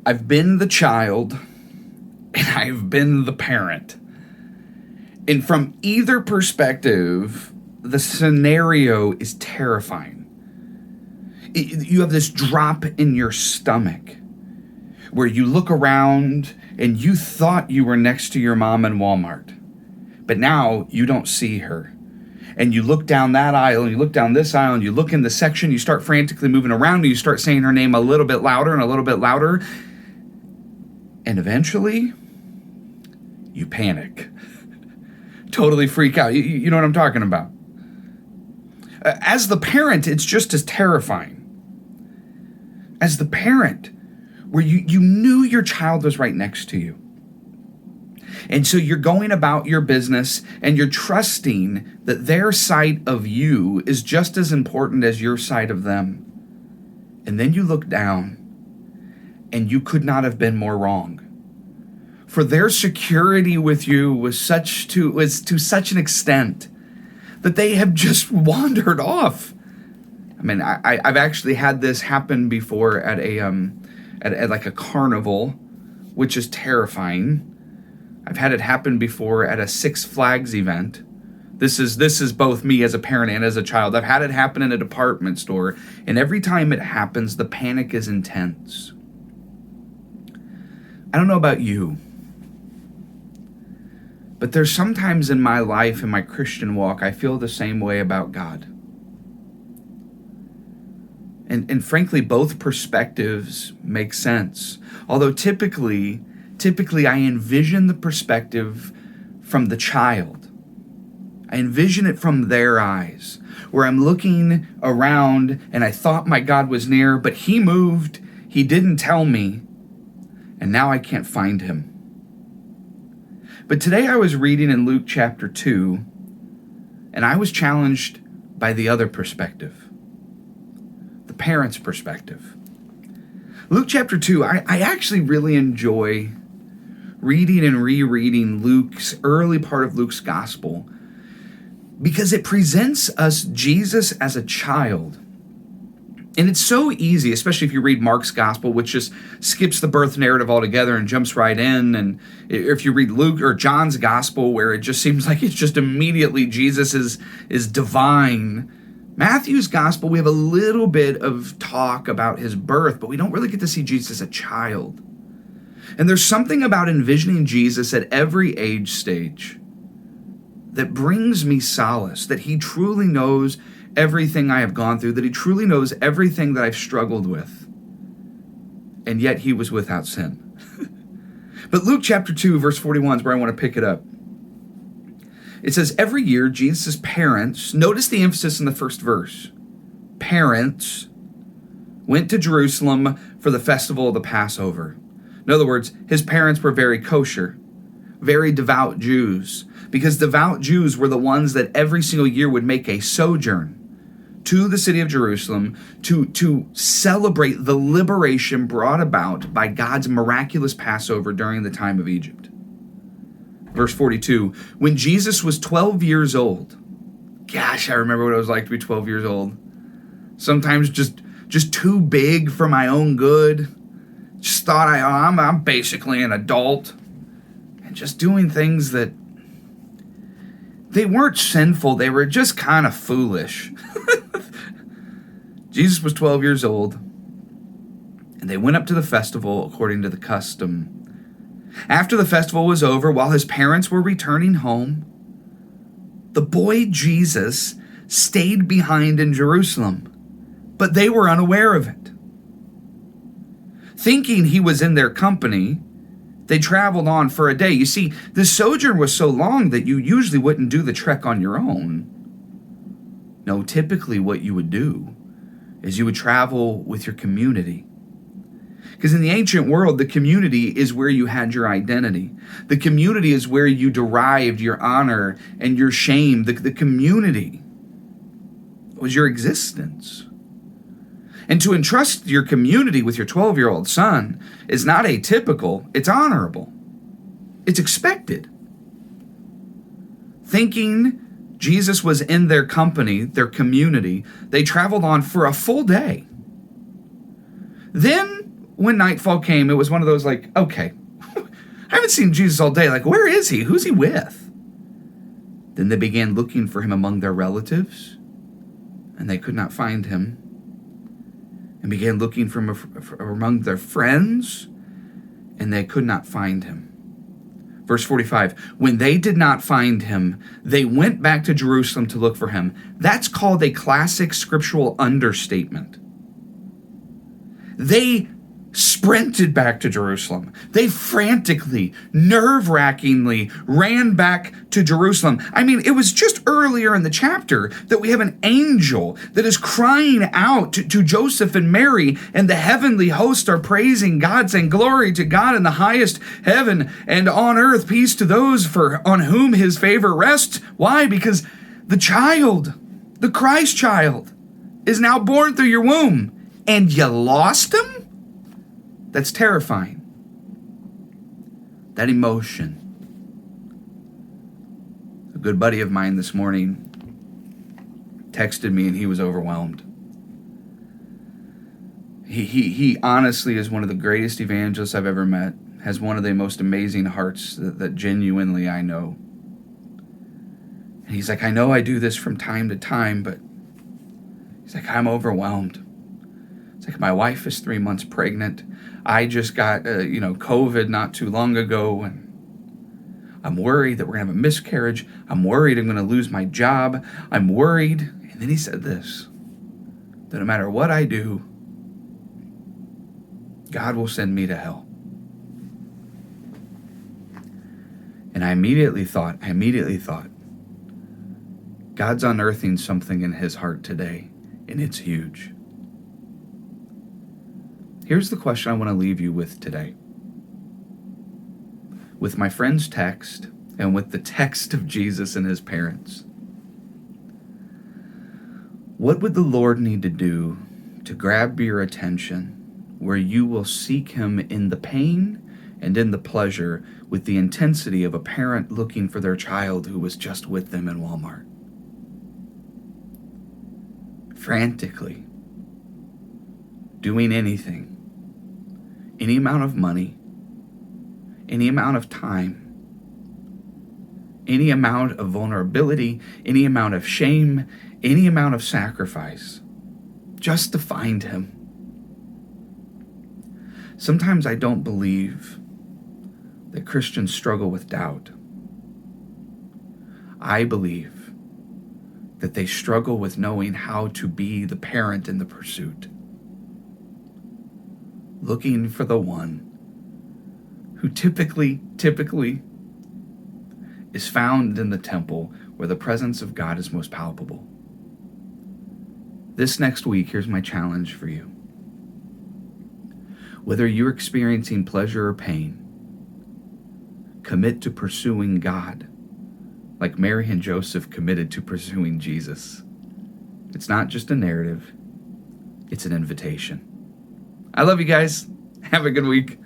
I've been the child and I've been the parent. And from either perspective, the scenario is terrifying. You have this drop in your stomach where you look around and you thought you were next to your mom in Walmart, but now you don't see her. And you look down that aisle, and you look down this aisle, and you look in the section, you start frantically moving around, and you start saying her name a little bit louder and a little bit louder. And eventually, you panic. Totally freak out. You know what I'm talking about. As the parent, it's just as terrifying. As the parent, where you knew your child was right next to you. And so you're going about your business and you're trusting that their sight of you is just as important as your sight of them. And then you look down and you could not have been more wrong. For their security with you was to such an extent that they have just wandered off. I mean, I've actually had this happen before at at like a carnival, which is terrifying. I've had it happen before at a Six Flags event. This is both me as a parent and as a child. I've had it happen in a department store, and every time it happens, the panic is intense. I don't know about you, but there's sometimes in my life, in my Christian walk, I feel the same way about God. And frankly, both perspectives make sense. Although typically I envision the perspective from the child. I envision it from their eyes, where I'm looking around and I thought my God was near, but he moved, he didn't tell me, and now I can't find him. But today I was reading in Luke chapter 2, and I was challenged by the other perspective, the parent's perspective. Luke chapter 2, I actually really enjoy reading and rereading Luke's early part of Luke's gospel because it presents us Jesus as a child. And it's so easy, especially if you read Mark's gospel, which just skips the birth narrative altogether and jumps right in. And if you read Luke or John's gospel, where it just seems like it's just immediately Jesus is divine. Matthew's gospel, we have a little bit of talk about his birth, but we don't really get to see Jesus as a child. And there's something about envisioning Jesus at every age stage that brings me solace, that he truly knows everything I have gone through, that he truly knows everything that I've struggled with, and yet he was without sin. But Luke chapter 2, verse 41 is where I want to pick it up. It says, every year, Jesus' parents, notice the emphasis in the first verse, parents went to Jerusalem for the festival of the Passover. In other words, his parents were very kosher, very devout Jews, because devout Jews were the ones that every single year would make a sojourn to the city of Jerusalem to celebrate the liberation brought about by God's miraculous Passover during the time of Egypt. Verse 42, when Jesus was 12 years old, gosh, I remember what it was like to be 12 years old. Sometimes just too big for my own good. Just thought I'm basically an adult, and just doing things that they weren't sinful, they were just kind of foolish. Jesus was 12 years old, and they went up to the festival according to the custom. After the festival was over, while his parents were returning home, the boy Jesus stayed behind in Jerusalem, but they were unaware of it. Thinking he was in their company, they traveled on for a day. You see, the sojourn was so long that you usually wouldn't do the trek on your own. No, typically what you would do is you would travel with your community. Because in the ancient world, the community is where you had your identity. The community is where you derived your honor and your shame. The community was your existence. And to entrust your community with your 12-year-old son is not atypical, it's honorable. It's expected. Thinking Jesus was in their company, their community, they traveled on for a full day. Then, when nightfall came, it was one of those like, okay, I haven't seen Jesus all day. Like, where is he? Who's he with? Then they began looking for him among their relatives, and they could not find him. And began looking for him among their friends, and they could not find him. Verse 45, when they did not find him, they went back to Jerusalem to look for him. That's called a classic scriptural understatement. They sprinted back to Jerusalem. They frantically, nerve-wrackingly ran back to Jerusalem. I mean, it was just earlier in the chapter that we have an angel that is crying out to Joseph and Mary, and the heavenly hosts are praising God, saying, glory to God in the highest heaven, and on earth peace to those on whom his favor rests. Why? Because the child, the Christ child, is now born through your womb, and you lost him? That's terrifying. That emotion. A good buddy of mine this morning texted me, and he was overwhelmed. He honestly is one of the greatest evangelists I've ever met, has one of the most amazing hearts that genuinely I know. And he's like, I know I do this from time to time, but he's like, I'm overwhelmed. It's like, my wife is 3 months pregnant. I just got, COVID not too long ago, and I'm worried that we're going to have a miscarriage. I'm worried I'm going to lose my job. I'm worried. And then he said this, that no matter what I do, God will send me to hell. And I immediately thought, God's unearthing something in his heart today, and it's huge. Here's the question I want to leave you with today. With my friend's text and with the text of Jesus and his parents, what would the Lord need to do to grab your attention where you will seek him in the pain and in the pleasure with the intensity of a parent looking for their child who was just with them in Walmart? Frantically, doing anything, any amount of money, any amount of time, any amount of vulnerability, any amount of shame, any amount of sacrifice, just to find him. Sometimes I don't believe that Christians struggle with doubt. I believe that they struggle with knowing how to be the parent in the pursuit, looking for the one who typically is found in the temple where the presence of God is most palpable. This next week, here's my challenge for you. Whether you're experiencing pleasure or pain, commit to pursuing God like Mary and Joseph committed to pursuing Jesus. It's not just a narrative, it's an invitation. I love you guys. Have a good week.